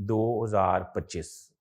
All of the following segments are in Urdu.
2025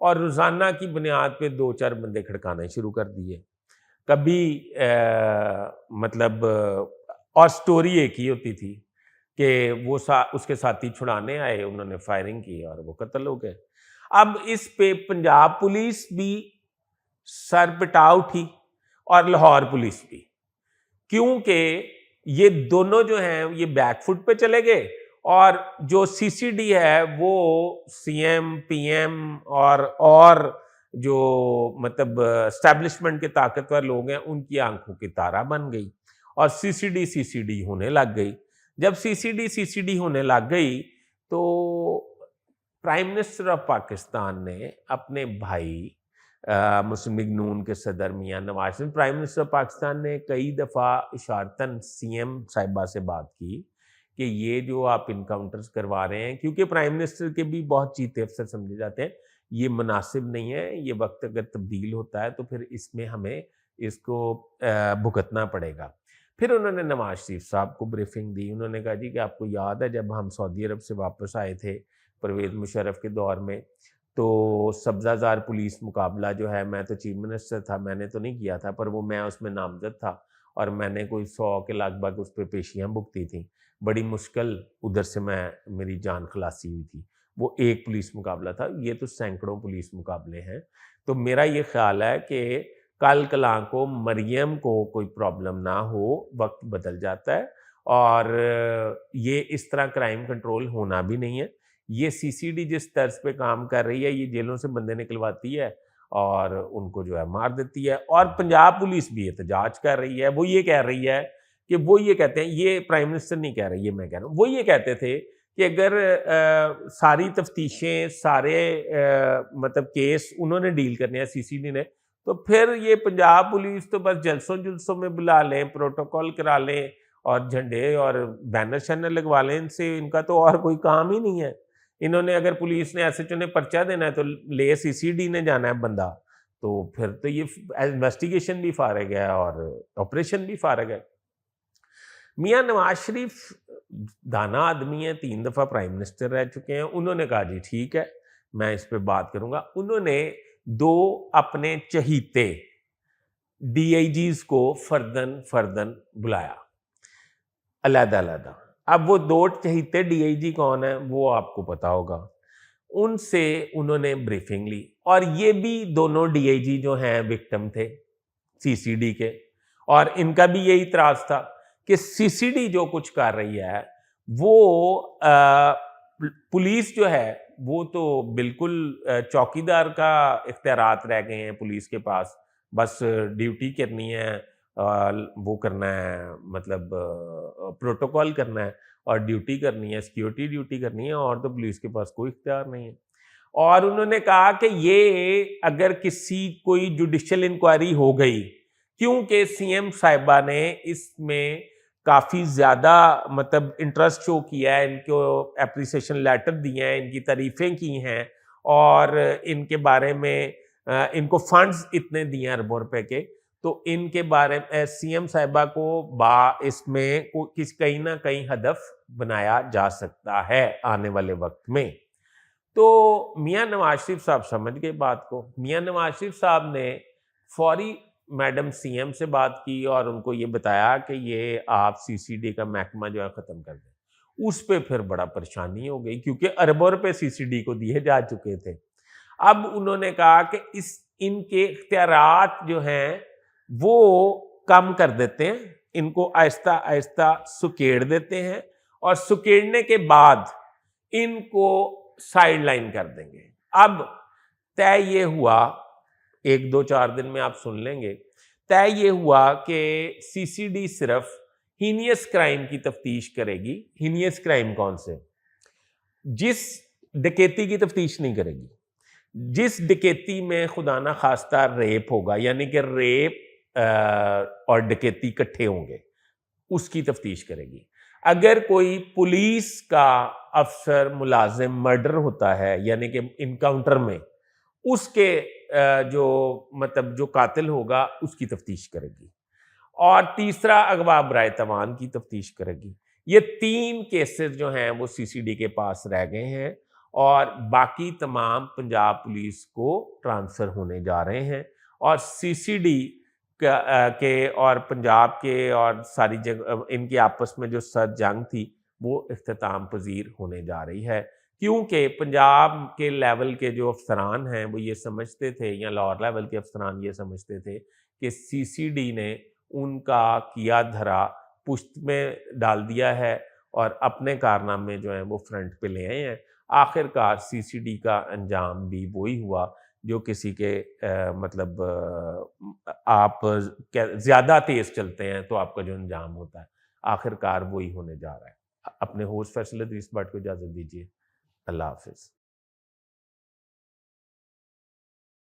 اور روزانہ کی بنیاد پہ 2-4 بندے کھڑکانے شروع کر دیے. کبھی مطلب اور سٹوری ایک ہی ہوتی تھی کہ وہ اس کے ساتھی چھڑانے آئے, انہوں نے فائرنگ کی اور وہ قتل ہو گئے. اب اس پہ پنجاب پولیس بھی سر پٹا اٹھی اور لاہور پولیس بھی, کیونکہ یہ دونوں جو ہیں یہ بیک فٹ پہ چلے گئے, اور جو سی سی ڈی ہے وہ سی ایم پی ایم اور جو مطلب اسٹیبلشمنٹ کے طاقتور لوگ ہیں ان کی آنکھوں کی تارہ بن گئی, اور سی سی ڈی ہونے لگ گئی. جب سی سی ڈی ہونے لگ گئی تو پرائم منسٹر آف پاکستان نے اپنے بھائی مسلم لیگ نون کے صدر Mian Nawaz Sharif, prime minister of Pakistan نے کئی دفعہ اشارتاً سی ایم صاحبہ سے بات کی کہ یہ جو آپ انکاؤنٹرز کروا رہے ہیں, کیونکہ پرائم منسٹر کے بھی بہت چیتے افسر سمجھے جاتے ہیں, یہ مناسب نہیں ہے, یہ وقت اگر تبدیل ہوتا ہے تو پھر اس میں ہمیں اس کو بھگتنا پڑے گا. پھر انہوں نے نواز شریف صاحب کو بریفنگ دی. انہوں نے کہا جی کہ آپ کو یاد ہے جب ہم سعودی عرب سے واپس آئے تھے پرویز مشرف کے دور میں, تو سبزہ زار پولیس مقابلہ جو ہے, میں تو چیف منسٹر تھا, میں نے تو نہیں کیا تھا, پر وہ میں اس میں نامزد تھا اور میں نے کوئی 100 کے لگ بھگ اس پہ پیشیاں بھگتی تھیں. بڑی مشکل ادھر سے میری جان خلاصی ہوئی تھی. وہ ایک پولیس مقابلہ تھا, یہ تو سینکڑوں پولیس مقابلے ہیں. تو میرا یہ خیال ہے کہ کل کلاں کو مریم کو کوئی پرابلم نہ ہو, وقت بدل جاتا ہے, اور یہ اس طرح کرائم کنٹرول ہونا بھی نہیں ہے. یہ سی سی ڈی جس طرز پہ کام کر رہی ہے, یہ جیلوں سے بندے نکلواتی ہے اور ان کو جو ہے مار دیتی ہے. اور پنجاب پولیس بھی احتجاج کر رہی ہے. وہ یہ کہہ رہی ہے کہ وہ یہ کہتے ہیں, یہ پرائم منسٹر نہیں کہہ رہی, یہ میں کہہ رہا ہوں, وہ یہ کہتے تھے کہ اگر ساری تفتیشیں سارے مطلب کیس انہوں نے ڈیل کرنے ہیں سی سی ڈی نے, تو پھر یہ پنجاب پولیس تو بس جلسوں میں بلا لیں, پروٹوکول کرا لیں اور جھنڈے اور بینر شینر لگوا لیں, ان سے ان کا تو اور کوئی کام ہی نہیں ہے. انہوں نے اگر پولیس نے ایس ایچ او نے پرچہ دینا ہے تو لے سی سی ڈی نے جانا ہے بندہ, تو پھر تو یہ انویسٹیگیشن بھی فارغ ہے اور آپریشن بھی فارغ ہے. میاں نواز شریف دانا آدمی ہیں, 3 دفعہ پرائم منسٹر رہ چکے ہیں. انہوں نے کہا جی ٹھیک ہے میں اس پہ بات کروں گا. انہوں نے 2 اپنے چہیتے ڈی آئی جیز کو فردن بلایا علیحدہ. اب وہ 2 چہیتے ڈی آئی جی کون ہیں وہ آپ کو پتا ہوگا. ان سے انہوں نے بریفنگ لی, اور یہ بھی دونوں ڈی آئی جی جو ہیں وکٹم تھے سی سی ڈی کے, اور ان کا بھی یہی اعتراض تھا کہ سی سی ڈی جو کچھ کر رہی ہے وہ پولیس جو ہے وہ تو بالکل چوکیدار کا اختیارات رہ گئے ہیں پولیس کے پاس, بس ڈیوٹی کرنی ہے, وہ کرنا ہے, مطلب پروٹوکول کرنا ہے اور ڈیوٹی کرنی ہے, سیکیورٹی ڈیوٹی کرنی ہے, اور تو پولیس کے پاس کوئی اختیار نہیں ہے. اور انہوں نے کہا کہ یہ اگر کوئی جوڈیشل انکوائری ہو گئی, کیونکہ سی ایم صاحبہ نے اس میں کافی زیادہ مطلب انٹرسٹ شو کیا ہے, ان کو اپریسیشن لیٹر دیے ہیں, ان کی تعریفیں کی ہیں, اور ان کے بارے میں ان کو فنڈز اتنے دیے ہیں اربوں روپے کے, تو ان کے بارے میں سی ایم صاحبہ کو اس میں کہیں نہ کہیں ہدف بنایا جا سکتا ہے آنے والے وقت میں. تو میاں نواز شریف صاحب سمجھ گئے بات کو. میاں نواز شریف صاحب نے فوری میڈم سی ایم سے بات کی اور ان کو یہ بتایا کہ یہ آپ سی سی ڈی کا محکمہ جو ہے ختم کر دیں. اس پہ پھر بڑا پریشانی ہو گئی, کیونکہ اربوں روپے سی سی ڈی کو دیے جا چکے تھے. اب انہوں نے کہا کہ ان کے اختیارات جو ہیں وہ کم کر دیتے ہیں, ان کو آہستہ آہستہ سکیڑ دیتے ہیں, اور سکیڑنے کے بعد ان کو سائیڈ لائن کر دیں گے. اب طے یہ ہوا, 1-2-4 دن میں آپ سن لیں گے, طے یہ ہوا کہ سی سی ڈی صرف ہینیس کرائم کی تفتیش کرے گی. ہینیس کرائم کون سے؟ جس ڈکیتی کی تفتیش نہیں کرے گی, جس ڈکیتی میں خدا نہ خواستہ ریپ ہوگا, یعنی کہ ریپ اور ڈکیتی اکٹھے ہوں گے, اس کی تفتیش کرے گی. اگر کوئی پولیس کا افسر ملازم مرڈر ہوتا ہے, یعنی کہ انکاؤنٹر میں, اس کے جو قاتل ہوگا اس کی تفتیش کرے گی. اور تیسرا اغوا برائے تاوان کی تفتیش کرے گی. یہ 3 کیسز جو ہیں وہ سی سی ڈی کے پاس رہ گئے ہیں, اور باقی تمام پنجاب پولیس کو ٹرانسفر ہونے جا رہے ہیں، اور سی سی ڈی کے اور پنجاب کے اور ساری جگہ ان کی آپس میں جو سر جنگ تھی وہ اختتام پذیر ہونے جا رہی ہے، کیونکہ پنجاب کے لیول کے جو افسران ہیں وہ یہ سمجھتے تھے، یا لاہور لیول کے افسران یہ سمجھتے تھے کہ سی سی ڈی نے ان کا کیا دھرا پشت میں ڈال دیا ہے اور اپنے کارنامے جو ہیں وہ فرنٹ پہ لے آئے ہیں۔ آخر کار سی سی ڈی کا انجام بھی وہی ہوا جو کسی کے مطلب آپ زیادہ تیز چلتے ہیں تو آپ کا جو انجام ہوتا ہے آخر کار وہی ہونے جا رہا ہے۔ اپنے ہوسٹ فیصل ادریس بٹ کو اجازت دیجیے، اللہ حافظ۔